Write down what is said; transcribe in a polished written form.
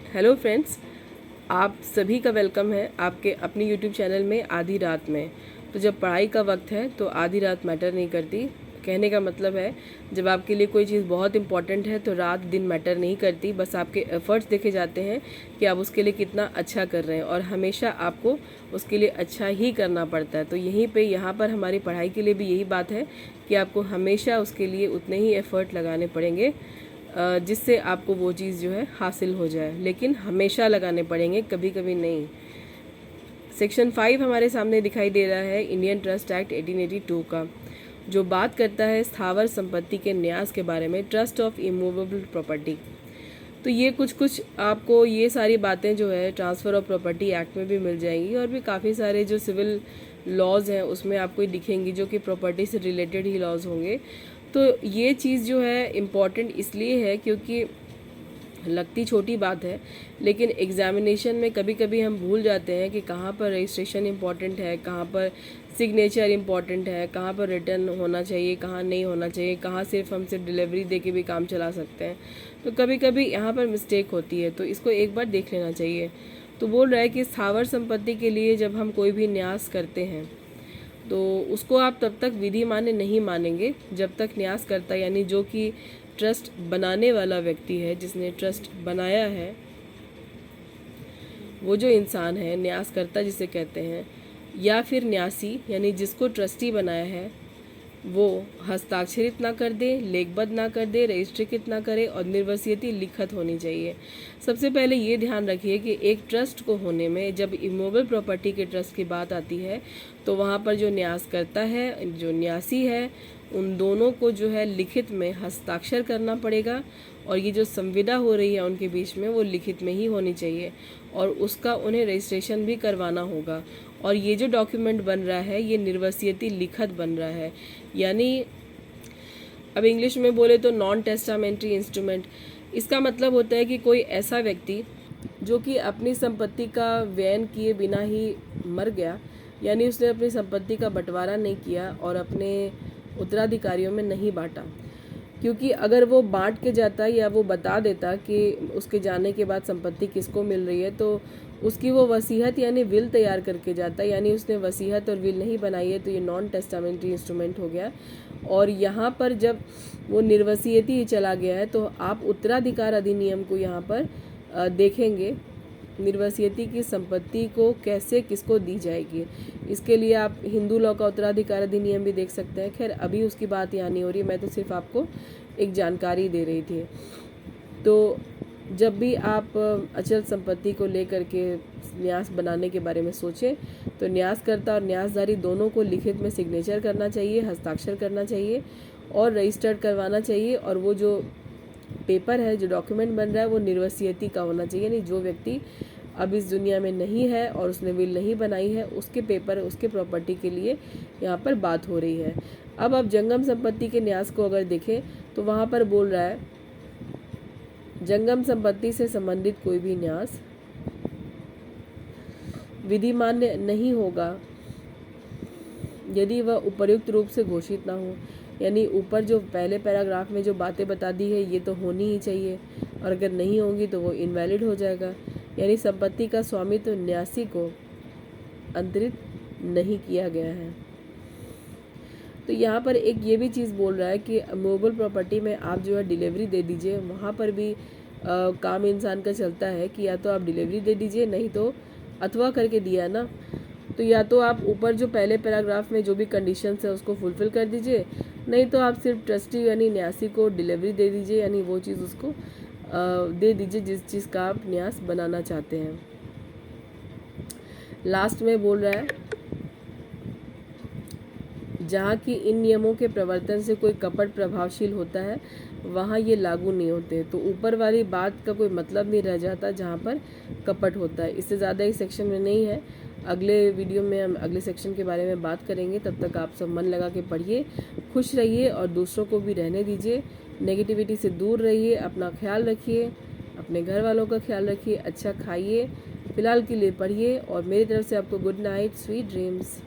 Hello friends, आप सभी का वेलकम है आपके अपने यूट्यूब चैनल में आधी रात में। तो जब पढ़ाई का वक्त है तो आधी रात मैटर नहीं करती। कहने का मतलब है जब आपके लिए कोई चीज़ बहुत इंपॉर्टेंट है तो रात दिन मैटर नहीं करती, बस आपके एफर्ट्स देखे जाते हैं कि आप उसके लिए कितना अच्छा कर रहे हैं और हमेशा आपको उसके लिए अच्छा ही करना पड़ता है। तो यहाँ पर हमारी पढ़ाई के लिए भी यही बात है कि आपको हमेशा उसके लिए उतने ही एफर्ट लगाने पड़ेंगे जिससे आपको वो चीज़ जो है हासिल हो जाए, लेकिन हमेशा लगाने पड़ेंगे, कभी कभी नहीं। सेक्शन 5 हमारे सामने दिखाई दे रहा है इंडियन ट्रस्ट एक्ट 1882 का, जो बात करता है स्थावर संपत्ति के न्यास के बारे में, ट्रस्ट ऑफ इमूवेबल प्रॉपर्टी। तो ये कुछ आपको ये सारी बातें जो है ट्रांसफ़र ऑफ प्रॉपर्टी एक्ट में भी मिल जाएंगी और भी काफ़ी सारे जो सिविल लॉज हैं उसमें आपको दिखेंगी जो कि प्रॉपर्टी से रिलेटेड ही लॉज होंगे। तो ये चीज़ जो है इम्पॉर्टेंट इसलिए है क्योंकि लगती छोटी बात है, लेकिन एग्जामिनेशन में कभी कभी हम भूल जाते हैं कि कहाँ पर रजिस्ट्रेशन इम्पॉर्टेंट है, कहाँ पर सिग्नेचर इम्पॉर्टेंट है, कहाँ पर रिटर्न होना चाहिए, कहाँ नहीं होना चाहिए, कहाँ हम सिर्फ डिलीवरी दे के भी काम चला सकते हैं। तो कभी कभी यहाँ पर मिस्टेक होती है, तो इसको एक बार देख लेना चाहिए। तो बोल रहा है कि स्थावर संपत्ति के लिए जब हम कोई भी न्यास करते हैं तो उसको आप तब तक विधि मान्य नहीं मानेंगे जब तक न्यास करता यानी जो कि ट्रस्ट बनाने वाला व्यक्ति है, जिसने ट्रस्ट बनाया है, वो जो इंसान है न्यासकर्ता जिसे कहते हैं, या फिर न्यासी यानी जिसको ट्रस्टी बनाया है, वो हस्ताक्षरित ना कर दे, लेखबद्ध ना कर दे, रजिस्ट्रीकृत ना करे और निर्वसीयती लिखत होनी चाहिए। सबसे पहले ये ध्यान रखिए कि एक ट्रस्ट को होने में जब इमूवेबल प्रॉपर्टी के ट्रस्ट की बात आती है तो वहाँ पर जो न्यास करता है, जो न्यासी है, उन दोनों को जो है लिखित में हस्ताक्षर करना पड़ेगा और ये जो संविदा हो रही है उनके बीच में वो लिखित में ही होनी चाहिए और उसका उन्हें रजिस्ट्रेशन भी करवाना होगा। और ये जो डॉक्यूमेंट बन रहा है ये निर्वसीयती लिखत बन रहा है, यानी अब इंग्लिश में बोले तो नॉन टेस्टामेंट्री इंस्ट्रूमेंट। इसका मतलब होता है कि कोई ऐसा व्यक्ति जो कि अपनी संपत्ति का व्ययन किए बिना ही मर गया, यानी उसने अपनी संपत्ति का बंटवारा नहीं किया और अपने उत्तराधिकारियों में नहीं बांटा। क्योंकि अगर वो बांट के जाता या वो बता देता कि उसके जाने के बाद संपत्ति किसको मिल रही है, तो उसकी वो वसीयत यानी विल तैयार करके जाता, यानी उसने वसीयत और विल नहीं बनाई है, तो ये नॉन टेस्टामेंट्री इंस्ट्रूमेंट हो गया। और यहाँ पर जब वो निर्वसीयती ही चला गया है तो आप उत्तराधिकार अधिनियम को यहाँ पर देखेंगे, निर्वसीयती की संपत्ति को कैसे किसको दी जाएगी। इसके लिए आप हिंदू लॉ का उत्तराधिकार अधिनियम भी देख सकते हैं। खैर अभी उसकी बात यहाँ नहीं हो रही, मैं तो सिर्फ आपको एक जानकारी दे रही थी। तो जब भी आप अचल संपत्ति को लेकर के न्यास बनाने के बारे में सोचें तो न्यासकर्ता और न्यासधारी दोनों को लिखित में सिग्नेचर करना चाहिए, हस्ताक्षर करना चाहिए और रजिस्टर्ड करवाना चाहिए। और वो जो पेपर है, जो डॉक्यूमेंट बन रहा है, वो निर्वसीयती का होना चाहिए, यानी जो व्यक्ति अब इस दुनिया में नहीं है और उसने विल नहीं बनाई है उसके पेपर, उसके प्रॉपर्टी के लिए यहाँ पर बात हो रही है। अब आप जंगम संपत्ति के न्यास को अगर देखें तो वहाँ पर बोल रहा है जंगम संपत्ति से संबंधित कोई भी न्यास विधि मान्य नहीं होगा यदि वह उपर्युक्त रूप से घोषित ना हो। यानी ऊपर जो पहले पैराग्राफ में जो बातें बता दी है ये तो होनी ही चाहिए और अगर नहीं होंगी तो वो इनवैलिड हो जाएगा। यानी संपत्ति का स्वामित्व न्यासी को अंतरित नहीं किया गया है। तो यहाँ पर एक ये भी चीज़ बोल रहा है कि मूवेबल प्रॉपर्टी में आप जो है डिलीवरी दे दीजिए। वहाँ पर भी काम इंसान का चलता है कि या तो आप डिलीवरी दे दीजिए, नहीं तो अथवा करके दिया ना, तो या तो आप ऊपर जो पहले पैराग्राफ में जो भी कंडीशंस है उसको फुलफिल कर दीजिए, नहीं तो आप सिर्फ ट्रस्टी यानी न्यासी को डिलीवरी दे दीजिए, यानी वो चीज़ उसको दे दीजिए जिस चीज़ का आप न्यास बनाना चाहते हैं। लास्ट में बोल रहा है जहाँ की इन नियमों के प्रवर्तन से कोई कपट प्रभावशील होता है वहाँ ये लागू नहीं होते। तो ऊपर वाली बात का कोई मतलब नहीं रह जाता जहाँ पर कपट होता है। इससे ज़्यादा इस सेक्शन में नहीं है। अगले वीडियो में हम अगले सेक्शन के बारे में बात करेंगे। तब तक आप सब मन लगा के पढ़िए, खुश रहिए और दूसरों को भी रहने दीजिए। नेगेटिविटी से दूर रहिए, अपना ख्याल रखिए, अपने घर वालों का ख्याल रखिए, अच्छा खाइए। फ़िलहाल के लिए पढ़िए और मेरी तरफ से आपको गुड नाइट, स्वीट ड्रीम्स।